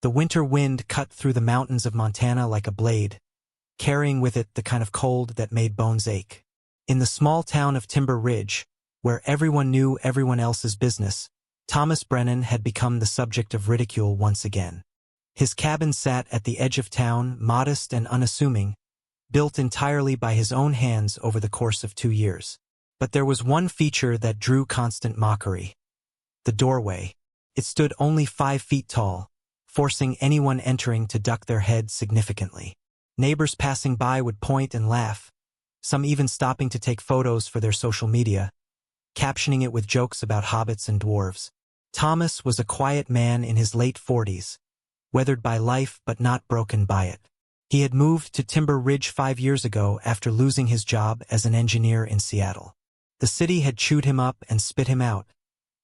The winter wind cut through the mountains of Montana like a blade, carrying with it the kind of cold that made bones ache. In the small town of Timber Ridge, where everyone knew everyone else's business, Thomas Brennan had become the subject of ridicule once again. His cabin sat at the edge of town, modest and unassuming, built entirely by his own hands over the course of 2 years. But there was one feature that drew constant mockery. The doorway. It stood only 5 feet tall, forcing anyone entering to duck their heads significantly. Neighbors passing by would point and laugh, some even stopping to take photos for their social media, captioning it with jokes about hobbits and dwarves. Thomas was a quiet man in his late 40s, weathered by life but not broken by it. He had moved to Timber Ridge 5 years ago after losing his job as an engineer in Seattle. The city had chewed him up and spit him out,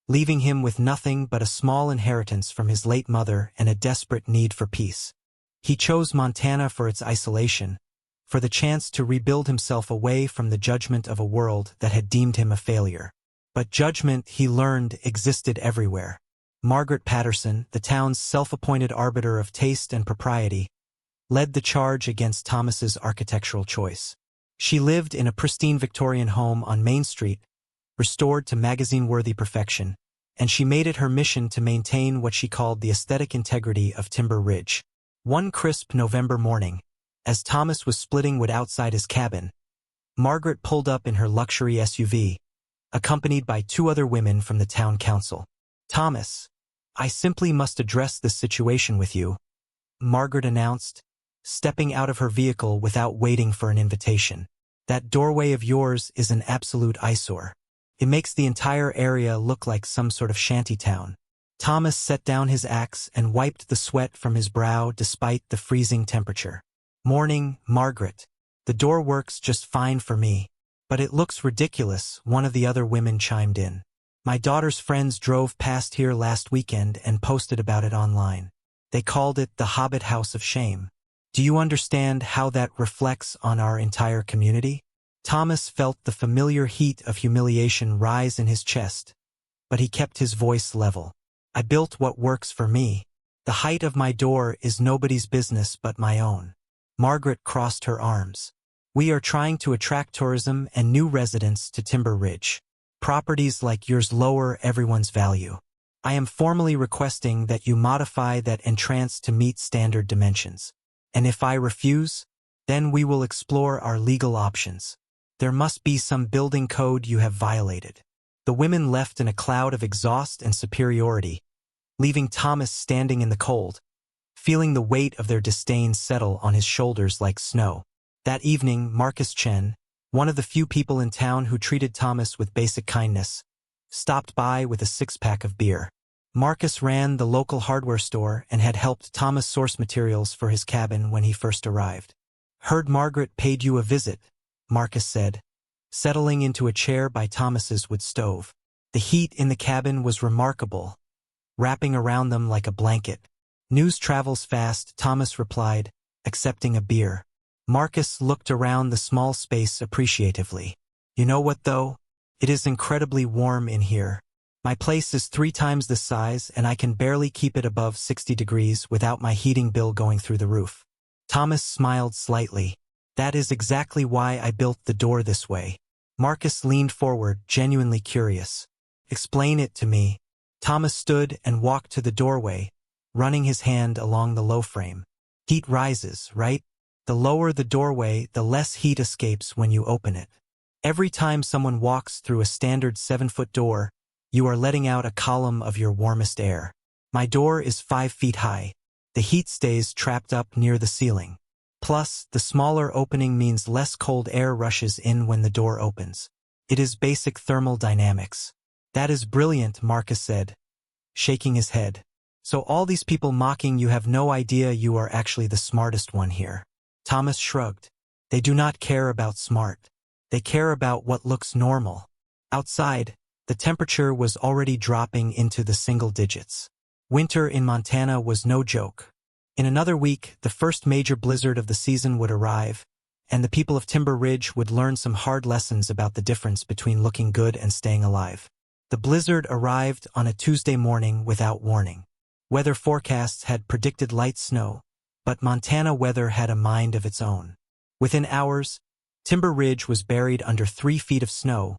leaving him with nothing but a small inheritance from his late mother and a desperate need for peace. He chose Montana for its isolation, for the chance to rebuild himself away from the judgment of a world that had deemed him a failure. But judgment, he learned, existed everywhere. Margaret Patterson, the town's self-appointed arbiter of taste and propriety, led the charge against Thomas's architectural choice. She lived in a pristine Victorian home on Main Street, restored to magazine-worthy perfection, and she made it her mission to maintain what she called the aesthetic integrity of Timber Ridge. One crisp November morning, as Thomas was splitting wood outside his cabin, Margaret pulled up in her luxury SUV, accompanied by 2 other women from the town council. "Thomas, I simply must address this situation with you," Margaret announced, stepping out of her vehicle without waiting for an invitation. "That doorway of yours is an absolute eyesore. It makes the entire area look like some sort of shantytown." Thomas set down his axe and wiped the sweat from his brow despite the freezing temperature. "Morning, Margaret. The door works just fine for me. But it looks ridiculous," one of the other women chimed in. "My daughter's friends drove past here last weekend and posted about it online. They called it the Hobbit House of Shame. Do you understand how that reflects on our entire community?" Thomas felt the familiar heat of humiliation rise in his chest, but he kept his voice level. "I built what works for me. The height of my door is nobody's business but my own." Margaret crossed her arms. "We are trying to attract tourism and new residents to Timber Ridge. Properties like yours lower everyone's value. I am formally requesting that you modify that entrance to meet standard dimensions. And if I refuse, then we will explore our legal options. There must be some building code you have violated." The women left in a cloud of exhaust and superiority, leaving Thomas standing in the cold, feeling the weight of their disdain settle on his shoulders like snow. That evening, Marcus Chen, one of the few people in town who treated Thomas with basic kindness, stopped by with a 6-pack of beer. Marcus ran the local hardware store and had helped Thomas source materials for his cabin when he first arrived. "Heard Margaret paid you a visit," Marcus said, settling into a chair by Thomas's wood stove. The heat in the cabin was remarkable, wrapping around them like a blanket. "News travels fast," Thomas replied, accepting a beer. Marcus looked around the small space appreciatively. "You know what, though? It is incredibly warm in here. My place is 3 times the size, and I can barely keep it above 60 degrees without my heating bill going through the roof." Thomas smiled slightly. "That is exactly why I built the door this way." Marcus leaned forward, genuinely curious. "Explain it to me." Thomas stood and walked to the doorway, running his hand along the low frame. "Heat rises, right? The lower the doorway, the less heat escapes when you open it. Every time someone walks through a standard 7-foot door, you are letting out a column of your warmest air. My door is 5 feet high. The heat stays trapped up near the ceiling. Plus, the smaller opening means less cold air rushes in when the door opens. It is basic thermal dynamics." "That is brilliant," Marcus said, shaking his head. "So all these people mocking you have no idea you are actually the smartest one here." Thomas shrugged. "They do not care about smart. They care about what looks normal." Outside, the temperature was already dropping into the single digits. Winter in Montana was no joke. In another week, the first major blizzard of the season would arrive, and the people of Timber Ridge would learn some hard lessons about the difference between looking good and staying alive. The blizzard arrived on a Tuesday morning without warning. Weather forecasts had predicted light snow, but Montana weather had a mind of its own. Within hours, Timber Ridge was buried under 3 feet of snow,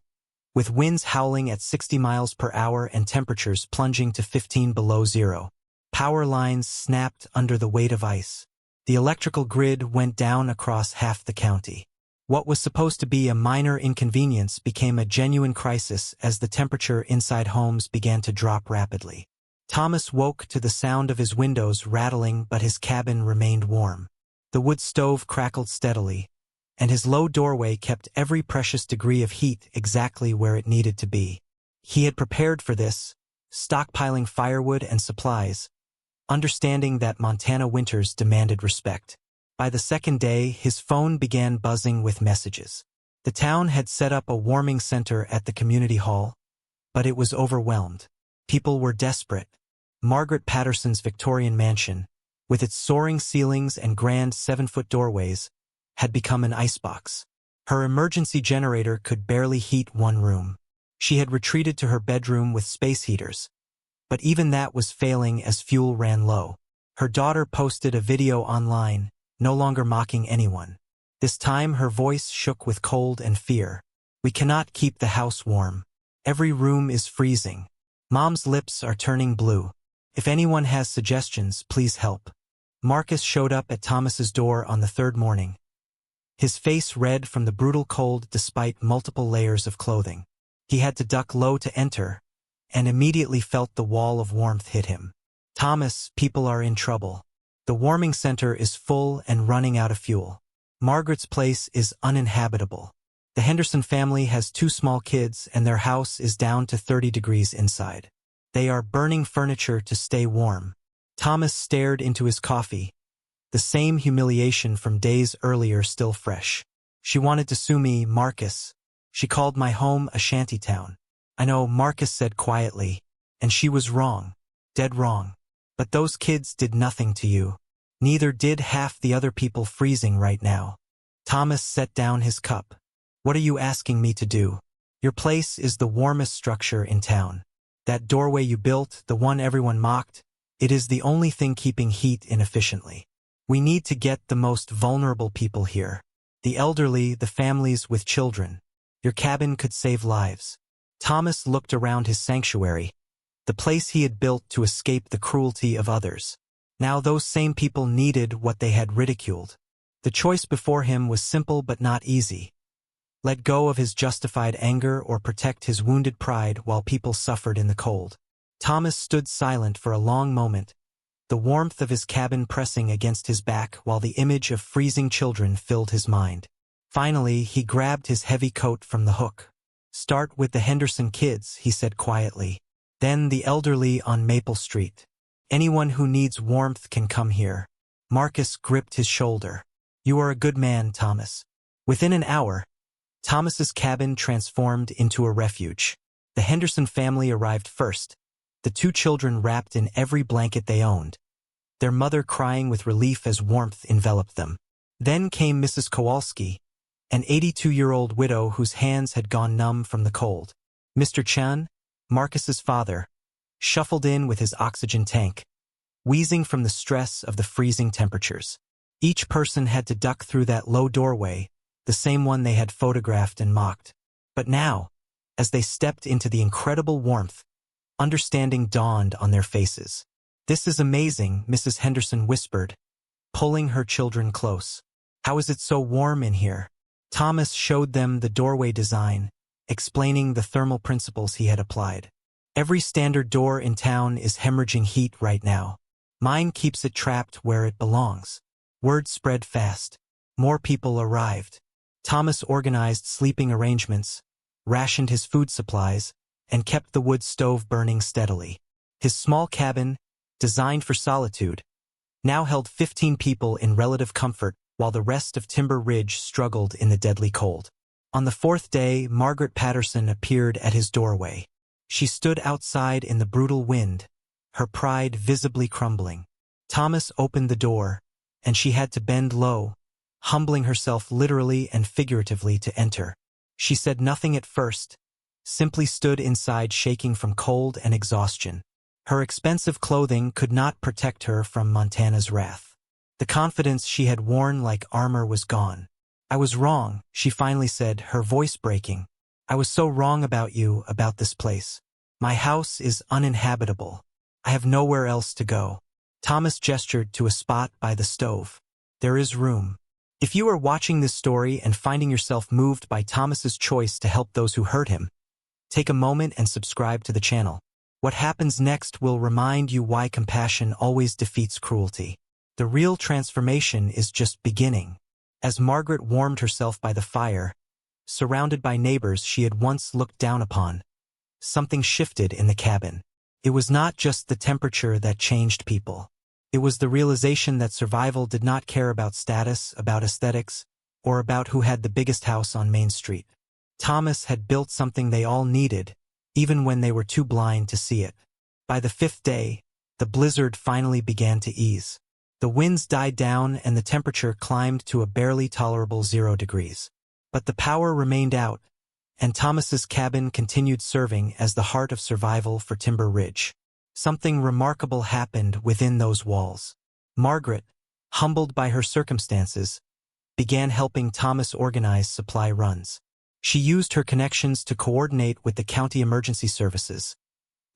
with winds howling at 60 miles per hour and temperatures plunging to 15 below zero. Power lines snapped under the weight of ice. The electrical grid went down across half the county. What was supposed to be a minor inconvenience became a genuine crisis as the temperature inside homes began to drop rapidly. Thomas woke to the sound of his windows rattling, but his cabin remained warm. The wood stove crackled steadily, and his low doorway kept every precious degree of heat exactly where it needed to be. He had prepared for this, stockpiling firewood and supplies, understanding that Montana winters demanded respect. By the second day, his phone began buzzing with messages. The town had set up a warming center at the community hall, but it was overwhelmed. People were desperate. Margaret Patterson's Victorian mansion, with its soaring ceilings and grand 7-foot doorways, had become an icebox. Her emergency generator could barely heat one room. She had retreated to her bedroom with space heaters, but even that was failing as fuel ran low. Her daughter posted a video online, no longer mocking anyone. This time her voice shook with cold and fear. "We cannot keep the house warm. Every room is freezing. Mom's lips are turning blue. If anyone has suggestions, please help." Marcus showed up at Thomas's door on the 3rd morning, his face red from the brutal cold despite multiple layers of clothing. He had to duck low to enter, and immediately felt the wall of warmth hit him. "Thomas, people are in trouble. The warming center is full and running out of fuel. Margaret's place is uninhabitable. The Henderson family has 2 small kids and their house is down to 30 degrees inside. They are burning furniture to stay warm." Thomas stared into his coffee, the same humiliation from days earlier still fresh. "She wanted to sue me, Marcus. She called my home a shantytown." "I know," Marcus said quietly, "and she was wrong, dead wrong. But those kids did nothing to you. Neither did half the other people freezing right now." Thomas set down his cup. "What are you asking me to do? Your place is the warmest structure in town. That doorway you built, the one everyone mocked, it is the only thing keeping heat in efficiently. We need to get the most vulnerable people here. The elderly, the families with children. Your cabin could save lives." Thomas looked around his sanctuary, the place he had built to escape the cruelty of others. Now those same people needed what they had ridiculed. The choice before him was simple but not easy. Let go of his justified anger or protect his wounded pride while people suffered in the cold. Thomas stood silent for a long moment, the warmth of his cabin pressing against his back while the image of freezing children filled his mind. Finally, he grabbed his heavy coat from the hook. "Start with the Henderson kids," he said quietly. "Then the elderly on Maple Street. Anyone who needs warmth can come here." Marcus gripped his shoulder. "You are a good man, Thomas." Within an hour, Thomas's cabin transformed into a refuge. The Henderson family arrived first, the 2 children wrapped in every blanket they owned, their mother crying with relief as warmth enveloped them. Then came Mrs. Kowalski, an 82-year-old widow whose hands had gone numb from the cold. Mr. Chan, Marcus's father, shuffled in with his oxygen tank, wheezing from the stress of the freezing temperatures. Each person had to duck through that low doorway, the same one they had photographed and mocked. But now, as they stepped into the incredible warmth, understanding dawned on their faces. "This is amazing," Mrs. Henderson whispered, pulling her children close. "How is it so warm in here?" Thomas showed them the doorway design, explaining the thermal principles he had applied. "Every standard door in town is hemorrhaging heat right now. Mine keeps it trapped where it belongs." Word spread fast. More people arrived. Thomas organized sleeping arrangements, rationed his food supplies, and kept the wood stove burning steadily. His small cabin, designed for solitude, now held 15 people in relative comfort while the rest of Timber Ridge struggled in the deadly cold. On the 4th day, Margaret Patterson appeared at his doorway. She stood outside in the brutal wind, her pride visibly crumbling. Thomas opened the door, and she had to bend low, humbling herself literally and figuratively to enter. She said nothing at first, simply stood inside shaking from cold and exhaustion. Her expensive clothing could not protect her from Montana's wrath. The confidence she had worn like armor was gone. "I was wrong," she finally said, her voice breaking. "I was so wrong about you, about this place. My house is uninhabitable. I have nowhere else to go." Thomas gestured to a spot by the stove. "There is room." If you are watching this story and finding yourself moved by Thomas's choice to help those who hurt him, take a moment and subscribe to the channel. What happens next will remind you why compassion always defeats cruelty. The real transformation is just beginning. As Margaret warmed herself by the fire, surrounded by neighbors she had once looked down upon, something shifted in the cabin. It was not just the temperature that changed people. It was the realization that survival did not care about status, about aesthetics, or about who had the biggest house on Main Street. Thomas had built something they all needed, even when they were too blind to see it. By the 5th day, the blizzard finally began to ease. The winds died down and the temperature climbed to a barely tolerable 0 degrees. But the power remained out, and Thomas's cabin continued serving as the heart of survival for Timber Ridge. Something remarkable happened within those walls. Margaret, humbled by her circumstances, began helping Thomas organize supply runs. She used her connections to coordinate with the county emergency services,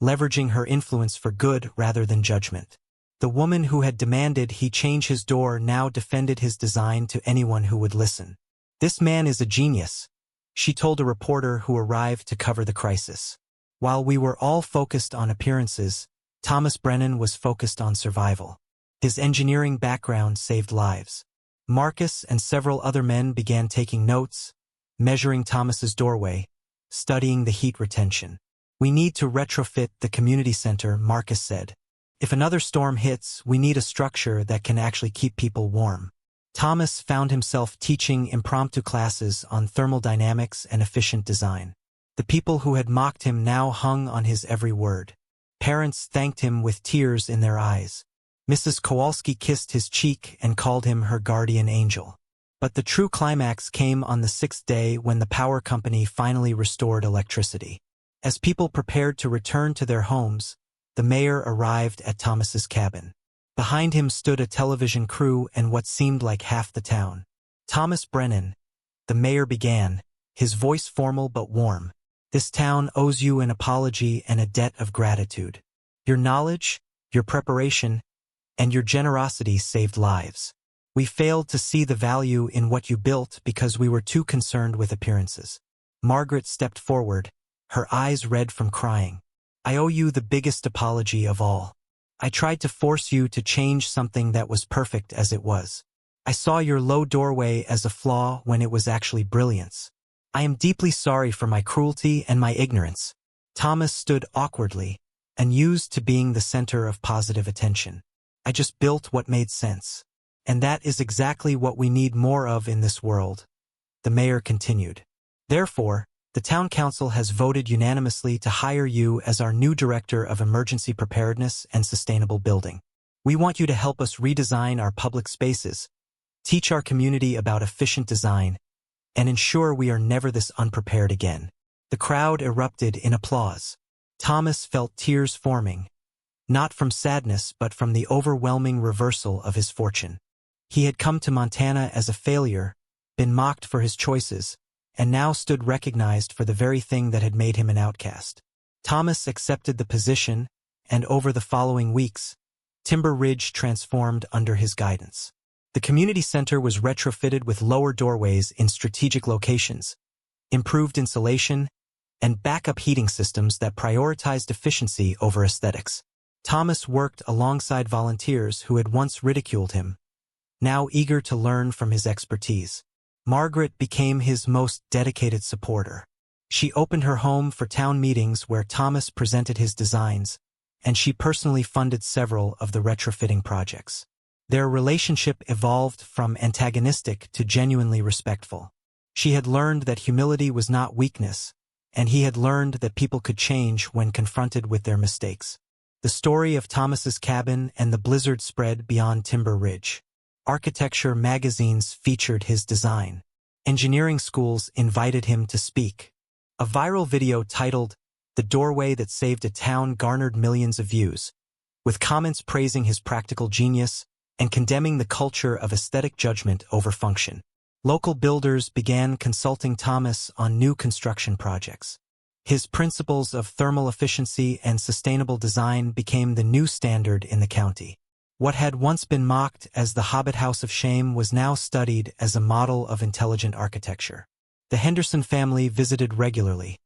leveraging her influence for good rather than judgment. The woman who had demanded he change his door now defended his design to anyone who would listen. "This man is a genius," she told a reporter who arrived to cover the crisis. While we were all focused on appearances, Thomas Brennan was focused on survival. His engineering background saved lives. Marcus and several other men began taking notes, measuring Thomas's doorway, studying the heat retention. "We need to retrofit the community center," Marcus said. "If another storm hits, we need a structure that can actually keep people warm." Thomas found himself teaching impromptu classes on thermodynamics and efficient design. The people who had mocked him now hung on his every word. Parents thanked him with tears in their eyes. Mrs. Kowalski kissed his cheek and called him her guardian angel. But the true climax came on the 6th day when the power company finally restored electricity. As people prepared to return to their homes, the mayor arrived at Thomas's cabin. Behind him stood a television crew and what seemed like half the town. "Thomas Brennan," the mayor began, his voice formal but warm. "This town owes you an apology and a debt of gratitude. Your knowledge, your preparation, and your generosity saved lives. We failed to see the value in what you built because we were too concerned with appearances." Margaret stepped forward, her eyes red from crying. "I owe you the biggest apology of all. I tried to force you to change something that was perfect as it was. I saw your low doorway as a flaw when it was actually brilliance. I am deeply sorry for my cruelty and my ignorance." Thomas stood awkwardly, unused to being the center of positive attention. "I just built what made sense. And that is exactly what we need more of in this world," the mayor continued. "Therefore, the town council has voted unanimously to hire you as our new director of emergency preparedness and sustainable building. We want you to help us redesign our public spaces, teach our community about efficient design, and ensure we are never this unprepared again." The crowd erupted in applause. Thomas felt tears forming, not from sadness but from the overwhelming reversal of his fortune. He had come to Montana as a failure, been mocked for his choices, and now stood recognized for the very thing that had made him an outcast. Thomas accepted the position, and over the following weeks, Timber Ridge transformed under his guidance. The community center was retrofitted with lower doorways in strategic locations, improved insulation, and backup heating systems that prioritized efficiency over aesthetics. Thomas worked alongside volunteers who had once ridiculed him, now eager to learn from his expertise. Margaret became his most dedicated supporter. She opened her home for town meetings where Thomas presented his designs, and she personally funded several of the retrofitting projects. Their relationship evolved from antagonistic to genuinely respectful. She had learned that humility was not weakness, and he had learned that people could change when confronted with their mistakes. The story of Thomas's cabin and the blizzard spread beyond Timber Ridge. Architecture magazines featured his design. Engineering schools invited him to speak. A viral video titled, The doorway that saved a town garnered millions of views, with comments praising his practical genius and condemning the culture of aesthetic judgment over function. Local builders began consulting Thomas on new construction projects. His principles of thermal efficiency and sustainable design became the new standard in the county. What had once been mocked as the Hobbit House of Shame was now studied as a model of intelligent architecture. The Henderson family visited regularly,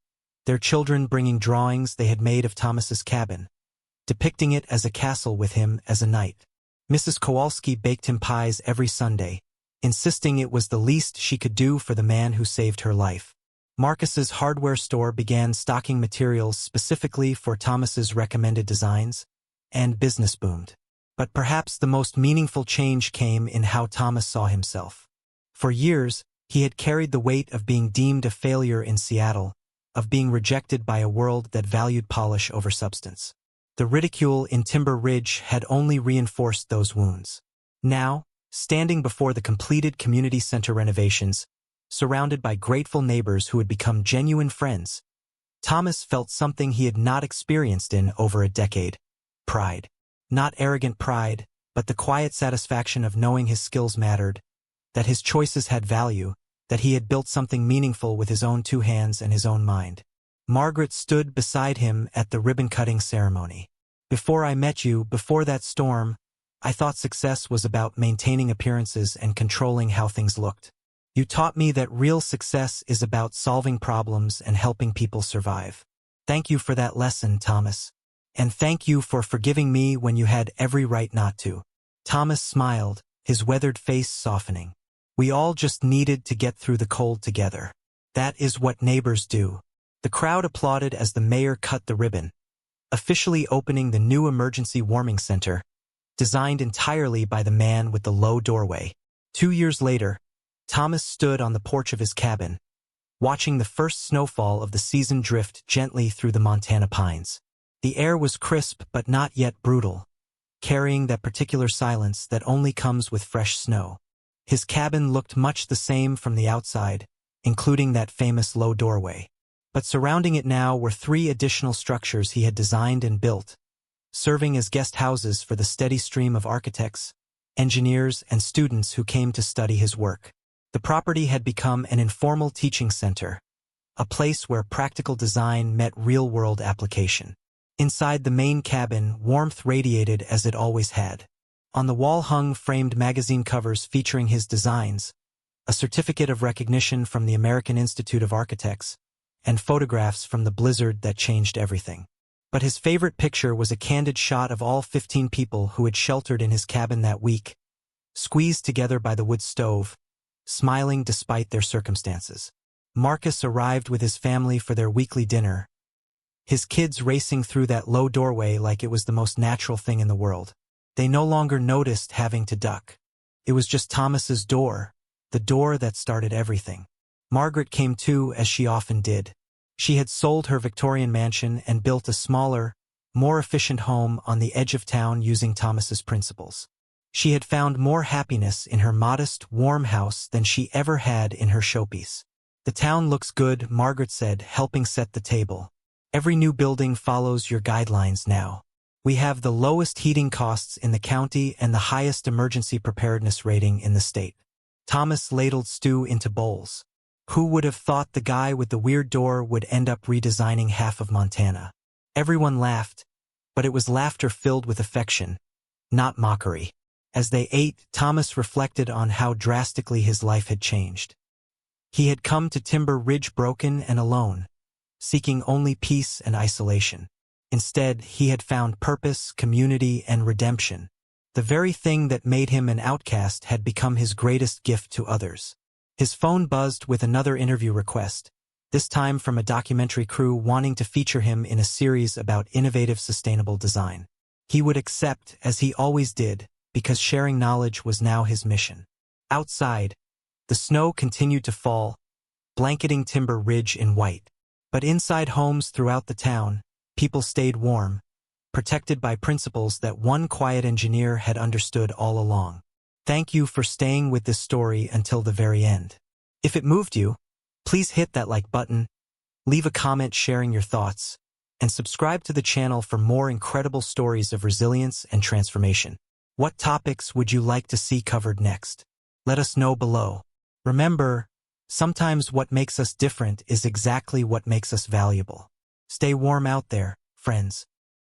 their children bringing drawings they had made of Thomas's cabin, depicting it as a castle with him as a knight. Mrs. Kowalski baked him pies every Sunday, insisting it was the least she could do for the man who saved her life. Marcus's hardware store began stocking materials specifically for Thomas's recommended designs, and business boomed. But perhaps the most meaningful change came in how Thomas saw himself. For years, he had carried the weight of being deemed a failure in Seattle, of being rejected by a world that valued polish over substance. The ridicule in Timber Ridge had only reinforced those wounds. Now, standing before the completed community center renovations, surrounded by grateful neighbors who had become genuine friends, Thomas felt something he had not experienced in over a decade: pride. Not arrogant pride, but the quiet satisfaction of knowing his skills mattered, that his choices had value, that he had built something meaningful with his own two hands and his own mind. Margaret stood beside him at the ribbon-cutting ceremony. "Before I met you, before that storm, I thought success was about maintaining appearances and controlling how things looked. You taught me that real success is about solving problems and helping people survive. Thank you for that lesson, Thomas. And thank you for forgiving me when you had every right not to." Thomas smiled, his weathered face softening. "We all just needed to get through the cold together. That is what neighbors do." The crowd applauded as the mayor cut the ribbon, officially opening the new emergency warming center, designed entirely by the man with the low doorway. 2 years later, Thomas stood on the porch of his cabin, watching the first snowfall of the season drift gently through the Montana pines. The air was crisp but not yet brutal, carrying that particular silence that only comes with fresh snow. His cabin looked much the same from the outside, including that famous low doorway. But surrounding it now were 3 additional structures he had designed and built, serving as guest houses for the steady stream of architects, engineers, and students who came to study his work. The property had become an informal teaching center, a place where practical design met real-world application. Inside the main cabin, warmth radiated as it always had. On the wall hung framed magazine covers featuring his designs, a certificate of recognition from the American Institute of Architects, and photographs from the blizzard that changed everything. But his favorite picture was a candid shot of all 15 people who had sheltered in his cabin that week, squeezed together by the wood stove, smiling despite their circumstances. Marcus arrived with his family for their weekly dinner, his kids racing through that low doorway like it was the most natural thing in the world. They no longer noticed having to duck. It was just Thomas's door, the door that started everything. Margaret came too, as she often did. She had sold her Victorian mansion and built a smaller, more efficient home on the edge of town using Thomas's principles. She had found more happiness in her modest, warm house than she ever had in her showpiece. "The town looks good," Margaret said, helping set the table. "Every new building follows your guidelines now. We have the lowest heating costs in the county and the highest emergency preparedness rating in the state." Thomas ladled stew into bowls. Who would have thought the guy with the weird door would end up redesigning half of Montana? Everyone laughed, but it was laughter filled with affection, not mockery. As they ate, Thomas reflected on how drastically his life had changed. He had come to Timber Ridge broken and alone, seeking only peace and isolation. Instead, he had found purpose, community, and redemption. The very thing that made him an outcast had become his greatest gift to others. His phone buzzed with another interview request, this time from a documentary crew wanting to feature him in a series about innovative sustainable design. He would accept, as he always did, because sharing knowledge was now his mission. Outside, the snow continued to fall, blanketing Timber Ridge in white. But inside homes throughout the town, people stayed warm, protected by principles that one quiet engineer had understood all along. Thank you for staying with this story until the very end. If it moved you, please hit that like button, leave a comment sharing your thoughts, and subscribe to the channel for more incredible stories of resilience and transformation. What topics would you like to see covered next? Let us know below. Remember, sometimes what makes us different is exactly what makes us valuable. Stay warm out there, friends.